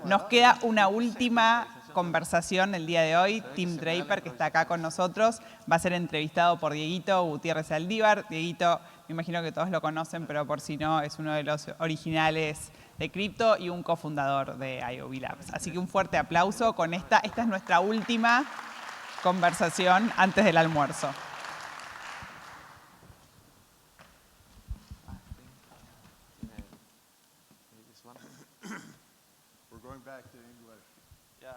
Nos queda una última conversación el día de hoy. Tim Draper, que está acá con nosotros, va a ser entrevistado por Dieguito Gutierrez Zaldivar. Dieguito, me imagino que todos lo conocen, pero por si no, es uno de los originales de Crypto y un cofundador de IOV Labs. Así que un fuerte aplauso con esta. Esta es nuestra última conversación antes del almuerzo. Back to English. Yeah,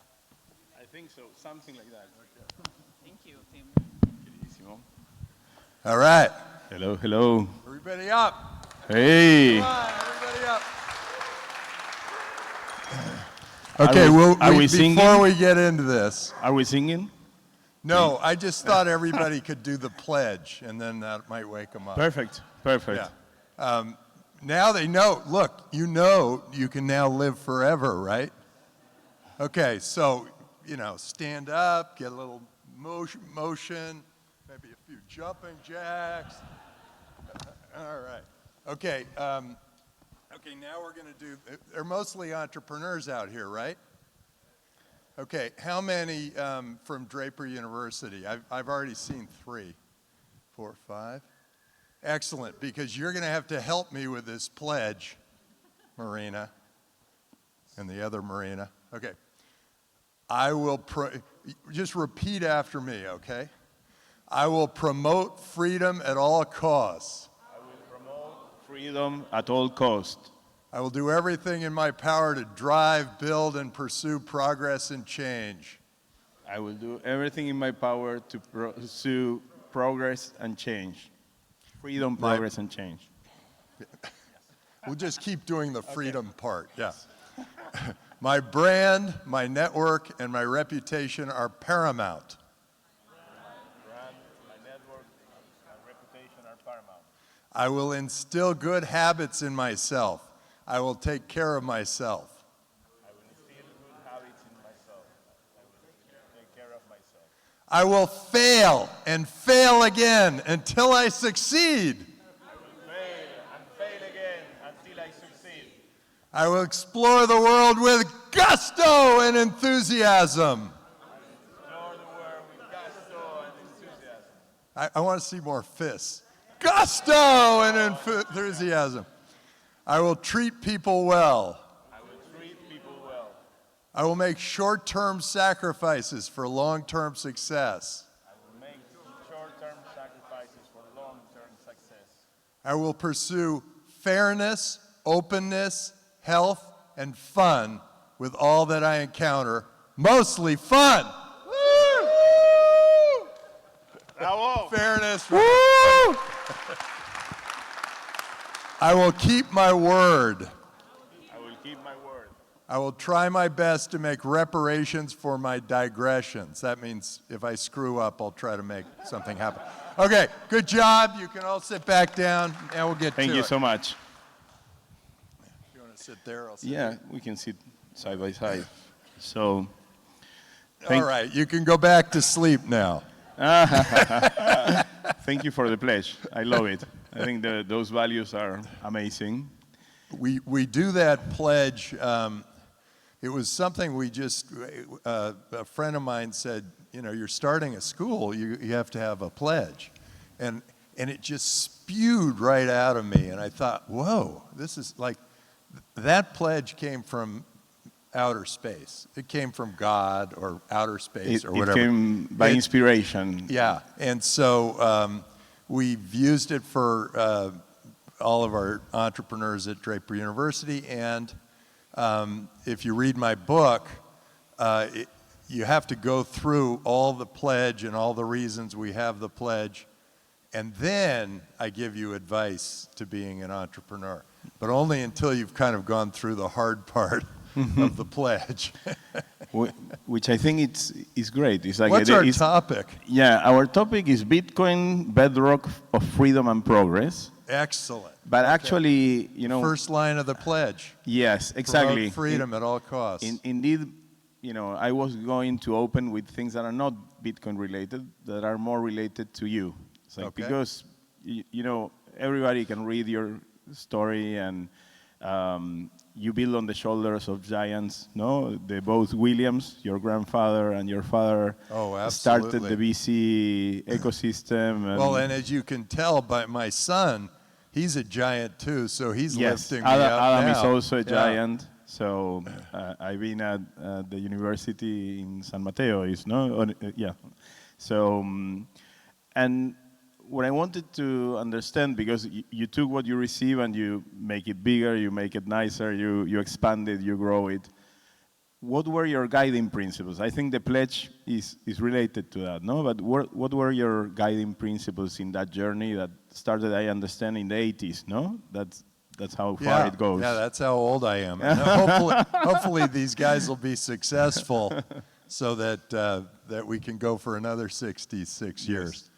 I think so. Something like that. Okay. Thank you, Tim. All right. Hello, hello. Everybody up. Hey. Come on, everybody up. Okay, before we get into this. Are we singing? No, I just thought everybody could do the pledge, and then that might wake them up. Perfect, perfect. Yeah. Now they know, look, you can now live forever, right? Okay, so, stand up, get a little motion, maybe a few jumping jacks. All right. Okay, now we're going to do, they're mostly entrepreneurs out here, right? Okay, how many from Draper University? I've already seen 3, 4, 5. Excellent, because you're going to have to help me with this pledge, Marina, and the other Marina. Okay. I will, just repeat after me, okay? I will promote freedom at all costs. I will promote freedom at all costs. I will do everything in my power to drive, build, and pursue progress and change. I will do everything in my power to pursue progress and change. Freedom, progress, and change. We'll just keep doing the freedom part, yeah. My brand, my network, and my reputation are paramount. My brand, my network, my reputation are paramount. I will instill good habits in myself. I will take care of myself. I will instill good habits in myself. I will take care of myself. I will fail and fail again until I succeed. I will fail and fail again until I succeed. I will explore the world with gusto and enthusiasm. I will explore the world with gusto and enthusiasm. I want to see more fists. Gusto and enthusiasm. I will treat people well. I will treat people well. I will make short-term sacrifices for long-term success. I will make short-term sacrifices for long-term success. I will pursue fairness, openness, health, and fun with all that I encounter. Mostly fun. Woo! Bravo! Fairness. Woo! I will keep my word. I will keep my word. I will try my best to make reparations for my digressions. That means if I screw up, I'll try to make something happen. Okay, good job. You can all sit back down, and we'll get to it. Thank you so much. You want to sit there? I'll sit Yeah, here. we can sit side by side. So, all right, you can go back to sleep now. Thank you for the pledge. I love it. I think those values are amazing. We do that pledge. It was something we just, a friend of mine said, you're starting a school, you have to have a pledge. And it just spewed right out of me. And I thought, whoa, this is like, that pledge came from outer space. It came from God or outer space or whatever. It came by inspiration. Yeah, and so we've used it for all of our entrepreneurs at Draper University, and if you read my book, you have to go through all the pledge and all the reasons we have the pledge, and then I give you advice to being an entrepreneur, but only until you've kind of gone through the hard part of the pledge. Which I think is great. It's like what's our topic? Yeah, our topic is Bitcoin, bedrock of freedom and progress. Excellent. But actually, first line of the pledge. Yes, exactly. Promote freedom at all costs. Indeed, I was going to open with things that are not Bitcoin related, that are more related to you. It's like because, everybody can read your story and you build on the shoulders of giants, no? Both Williams, your grandfather and your father, started the VC ecosystem. Well, and as you can tell by my son, he's a giant too, so he's lifting me up Adam now. is also a giant. So I've been at the university in San Mateo, yeah. So, and what I wanted to understand, because you took what you receive and you make it bigger, you make it nicer, you expand it, you grow it. What were your guiding principles? I think the pledge is related to that, no? But what were your guiding principles in that journey that started, I understand, in the 80s, no? That's how far it goes. Yeah, that's how old I am. And hopefully these guys will be successful so that we can go for another 66 years.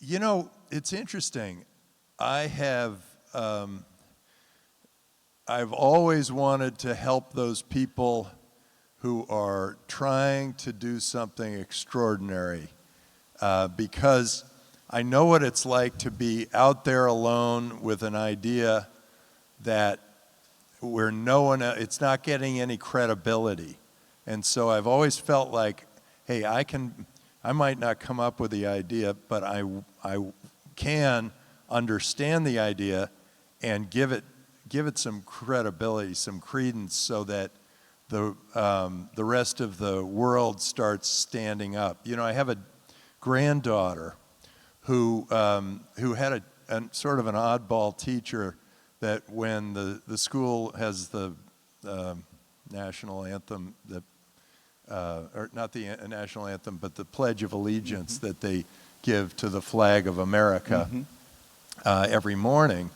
You know, it's interesting. I've always wanted to help those people who are trying to do something extraordinary because I know what it's like to be out there alone with an idea that where no one, it's not getting any credibility. And so I've always felt like, hey, I might not come up with the idea, but I can understand the idea and give it some credibility, some credence, so that the rest of the world starts standing up. You know, I have a granddaughter who had a sort of an oddball teacher that when the school has the national anthem, or not the national anthem, but the Pledge of Allegiance that they give to the flag of America every morning.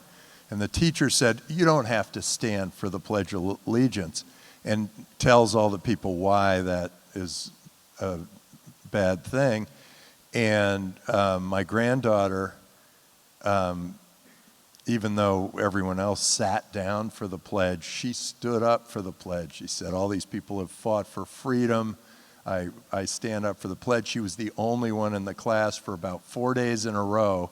And the teacher said, you don't have to stand for the Pledge of Allegiance, and tells all the people why that is a bad thing. And my granddaughter, even though everyone else sat down for the pledge, she stood up for the pledge. She said, all these people have fought for freedom. I stand up for the pledge. She was the only one in the class for about 4 days in a row.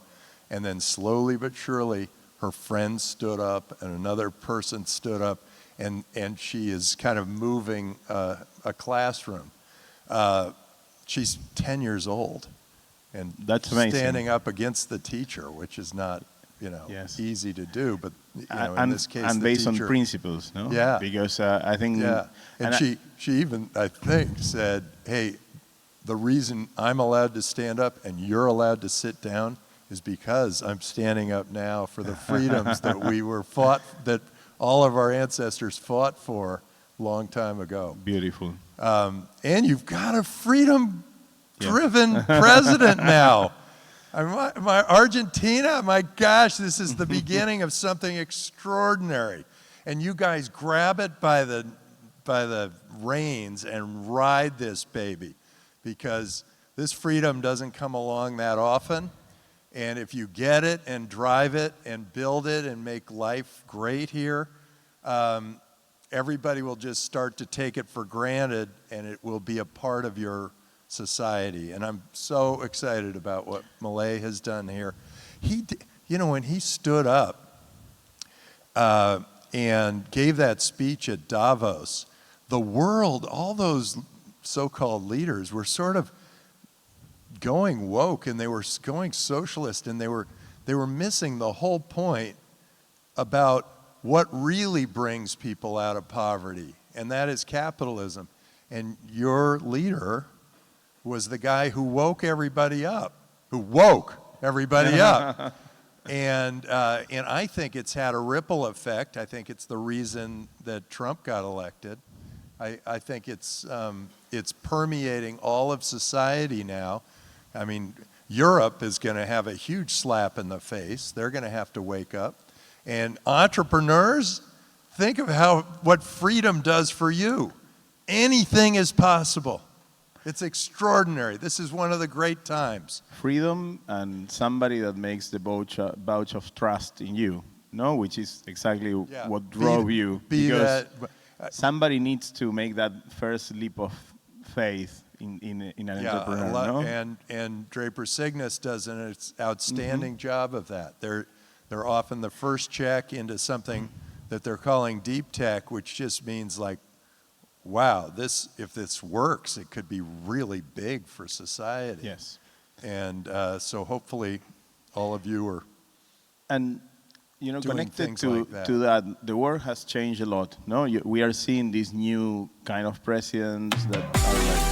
And then slowly but surely, her friends stood up and another person stood up. And she is kind of moving a classroom. She's 10 years old. And that's amazing. Standing up against the teacher, which is not, you know, easy to do, but you know, in this case, and based on principles, no? Yeah. Because I think. Yeah. And she even, I think, said, "Hey, the reason I'm allowed to stand up and you're allowed to sit down is because I'm standing up now for the freedoms that all of our ancestors fought for a long time ago." Beautiful. And you've got a freedom-driven president now. My Argentina, my gosh, this is the beginning of something extraordinary. And you guys grab it by the reins and ride this baby, because this freedom doesn't come along that often. And if you get it and drive it and build it and make life great here, everybody will just start to take it for granted, and it will be a part of your society. And I'm so excited about what Malay has done here. You know, when he stood up and gave that speech at Davos, the world, all those so-called leaders were sort of going woke, and they were going socialist, and they were missing the whole point about what really brings people out of poverty, and that is capitalism. And your leader was the guy who woke everybody up, And I think it's had a ripple effect. I think it's the reason that Trump got elected. I think it's permeating all of society now. I mean, Europe is going to have a huge slap in the face. They're going to have to wake up. And entrepreneurs, think of what freedom does for you. Anything is possible. It's extraordinary. This is one of the great times. Freedom and somebody that makes the vouch of trust in you, no? Which is exactly what drove you. Because somebody needs to make that first leap of faith in an entrepreneur, no? And Draper Cygnus does an outstanding job of that. They're They're often the first check into something that they're calling deep tech, which just means like, wow, if this works, it could be really big for society. Yes. And so hopefully all of you are And you know, doing connected things like that. to that, the world has changed a lot. No, we are seeing these new kind of presidents that are like